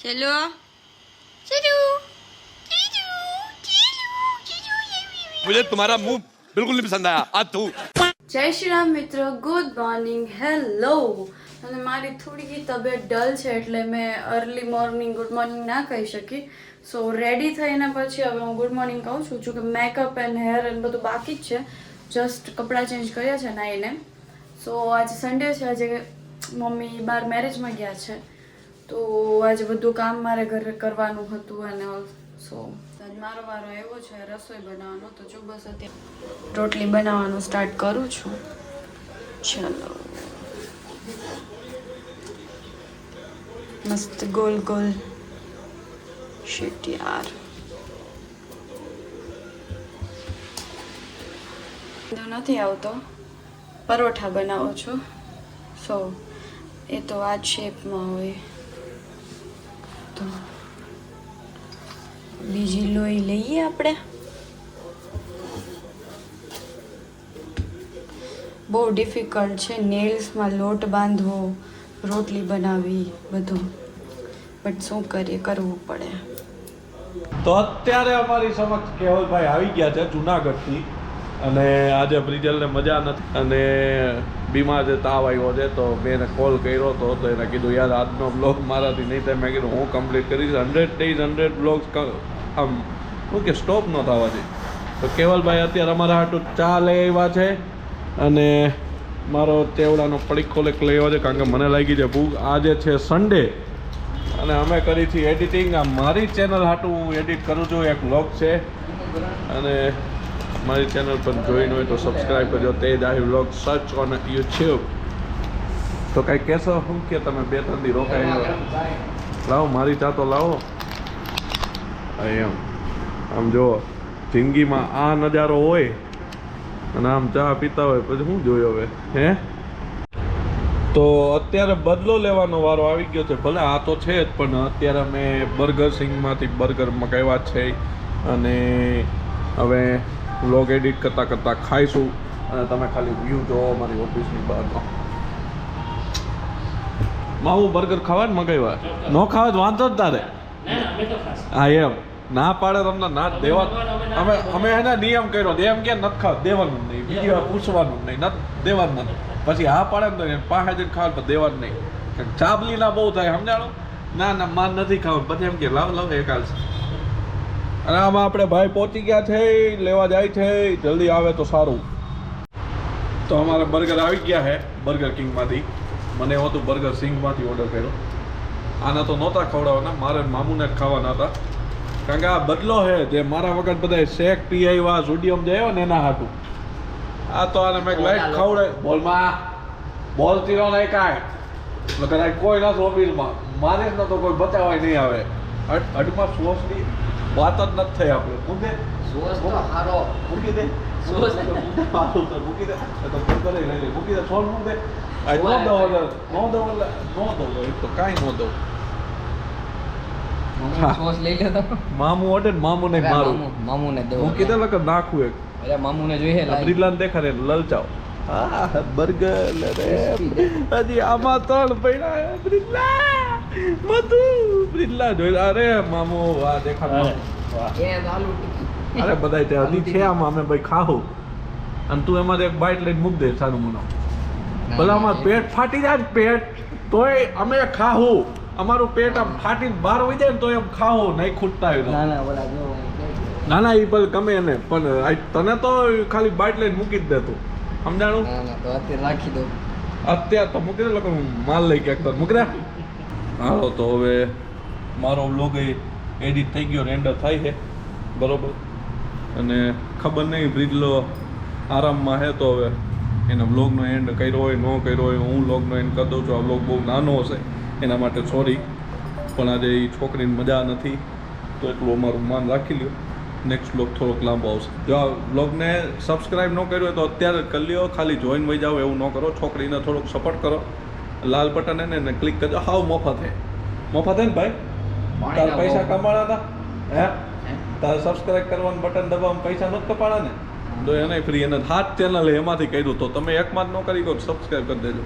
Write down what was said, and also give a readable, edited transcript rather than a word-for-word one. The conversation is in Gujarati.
चलो मुझे तुम्हारा मुंह बिल्कुल नहीं पसंद आया आज तू જય શ્રી રામ મિત્રો, ગુડ મોર્નિંગ, હેલો. અને મારી થોડી તબિયત ડલ છે એટલે મેં અર્લી મોર્નિંગ ગુડ મોર્નિંગ ના કહી શકી. સો રેડી થઈને પછી હવે હું ગુડ મોર્નિંગ કહું છું. જો કે મેકઅપ એન્ડ હેર એન્ડ બધું બાકી જ છે, જસ્ટ કપડાં ચેન્જ કર્યા છે નાઈને. સો આજે સન્ડે છે, આજે મમ્મી બહાર મેરેજમાં ગયા છે, તો આજે બધું કામ મારે ઘરે કરવાનું હતું અને સો મારો વારો એવો છે રસોઈ બનાવવાનો. તો જો બસ અત્યારે રોટલી બનાવવાનું સ્ટાર્ટ કરું છું. ચલો, મસ્ત ગોલ ગોલ શીટ યાર. નથી આવતો, પરોઠા બનાવું છું. સો એ તો આ જ શેપમાં હોય. તો બીજી લોહી લઈએ આપણે. બહુ ડિફિકલ્ટ છે નેલ્સમાં લોટ બાંધવો, રોટલી બનાવવી, બધું. બટ શું કરીએ, કરવું પડે. તો અત્યારે અમારી સમક્ષ કેવલભાઈ આવી ગયા છે જુનાગઢથી, અને આજે બ્રિજલને મજા નથી અને બીમાર જે તાવ આવ્યો છે, તો મેં એને કોલ કર્યો હતો. તો એને કીધું યાર આજનો બ્લોગ મારાથી નહીં થાય. મેં કીધું હું કમ્પ્લીટ કરીશ 100 days 100 બ્લોગ્સ આમ શું કે સ્ટોપ ન થવા દે. તો કેવલભાઈ અત્યારે અમારા હાટું ચા લઈ આવ્યા છે અને મારો ચેવડાનો પડીકો લઈ આવ્યો છે, કારણ કે મને લાગી છે ભૂખ. આજે છે સન્ડે અને અમે કરી છીએ એડિટિંગ. આ મારી ચેનલ હાટું હું એડિટ કરું છું, એક વ્લોગ છે, અને મારી ચેનલ પર જોઈને હોય તો સબસ્ક્રાઈબ કરજો. તેજ આહી વ્લોગ સર્ચ ઓન યુટ્યુબ. તો કાંઈ કહેશો શું કે તમે 2-3 દી રોકાઈ લાવો મારી ચા તો લાવો. એમ આમ જો જિંદગીમાં આ નજારો હોય અને આમ ચા પીતા હોય પછી શું જોયું હવે હે. તો અત્યારે બદલો લેવાનો વારો આવી ગયો છે. ભલે આ તો છે જ, પણ અત્યારે અમે બર્ગર સિંગમાંથી બર્ગર મગાવ્યા છે અને હવે વ્લોગ એડિટ કરતાં કરતાં ખાઈશું. અને તમે ખાલી વ્યૂ જોવો મારી ઓફિસની બહારનો. હું બર્ગર ખાવા જ મગાવ્યા, ન ખાવા જ વાંધો જ તારે. હા એમ ના પાડે તમને ના દેવા. અમે એના નિયમ કર્યો, એમ કે નથી ખાવ દેવાનું નહીં, બીજી વાર પૂછવાનું નહીં, નથી દેવાનું નથી. પછી હા પાડે ને તો પાસે જઈને ખાવાનું પણ દેવાનું નહીં. ચાબલી ના બહુ થાય, સમજાણો. ના ના માર નથી ખાવાનું, પછી એમ કે લાવ લાવ એક હાલશે. અને આમાં આપણે ભાઈ પહોંચી ગયા છે, લેવા જાય છે, જલ્દી આવે તો સારું. તો અમારા બર્ગર આવી ગયા છે બર્ગર કિંગમાંથી. મને એવું હતું બર્ગર સિંગમાંથી ઓર્ડર કર્યો. આના તો નહોતા ખવડાવવાના, મારે મામુને જ ખાવાના હતા, કારણ કે આ બદલો છે જે મારા વખત બધા શેક પી આવ્યા, ઝુડિયમ જે આવ્યો ને એના હાટું. આ તો આને મેં લાઈટ ખવડાય. બોલમાં બોલતી રહો નહીં કાંઈ, કદાચ કોઈ નથી ઓફિસમાં મારે જ નતો કોઈ બચાવવા નહીં આવે. અડમાં સોસની વાત જ નથી થઈ આપણે. મૂકી દે સોસ તો હારો, મૂકી દે સોસ મૂકી દે તો બર્ગર લઈ લે, મૂકી દે સોસ મૂકી દે. આ નો દો તો કાંઈ ન દો. સોસ લઈ લે તો મામુ ઓડે મામુ ને મારું મામુ ને દે. મૂકી દે લગર નાખું એક. અરે મામુ ને જોઈએ બ્રિજલાન દેખાડે લલચાવ. હા બર્ગર રે હજી આમાં 3 પડ્યા. બ્રિજલા મધુ બ્રિજલા જોઈ. અરે મામુ વાહ દેખાડ. એ આલુ ટિક્કી. અરે બધાય તે હજી છે આમાં, અમે ભાઈ ખાવું અને તું એમાં એક બાઈટ લઈને મૂક દે સાનું મુનો. ભલા અમારું પેટ ફાટી જાય ને પેટ, તોય અમે ખાવું. અમારું પેટ આમ ફાટીને બહાર વહી જાય ને તો એમ ખાવું નહીં ખૂટતા હોય. ના ના ઓલા જો ના ના એ ભલે ગમે એને, પણ તને તો ખાલી બાઈટ લઈને મૂકી જ દે તું, સમજાણું. ના ના તો અત્યારે રાખી દો. અત્યારે તો મૂકી દે, લોકો માલ લઈ ક્યાંક તો મૂકી દે. હાલો તો હવે મારો વ્લોગ એડિટ થઈ ગયો, રેન્ડર થાય છે બરોબર. અને ખબર નહીં બ્રિજલો આરામમાં છે, તો હવે એના વ્લોગનો એન્ડ કર્યો હોય ન કર્યો હોય, હું વ્લોગનો એન્ડ કરી દઉં છું. આ વ્લોગ બહુ નાનો હશે એના માટે સોરી, પણ આજે એ છોકરીને મજા નથી તો એટલું અમારું માન રાખી લ્યો. નેક્સ્ટ વ્લોગ થોડોક લાંબો આવશે. જો આ વ્લોગને સબસ્ક્રાઈબ ન કર્યો હોય તો અત્યારે કરી લ્યો, ખાલી જોઈન વહી જાઓ એવું ન કરો. છોકરીને થોડોક સપોર્ટ કરો, લાલ બટન એને ક્લિક કરજો. હાવ મફત હે, મફત હે ને ભાઈ. તારા પૈસા કમાણા હતા હે, તારે સબસ્ક્રાઈબ કરવાનું બટન દબાવવામાં પૈસા નથી કપાણા ને, તો એને ફ્રી. એને 7 ચેનલ એમાંથી કર્યું, તો તમે એકમાં જ ન કરી શકો, સબસ્ક્રાઈબ કરી દેજો.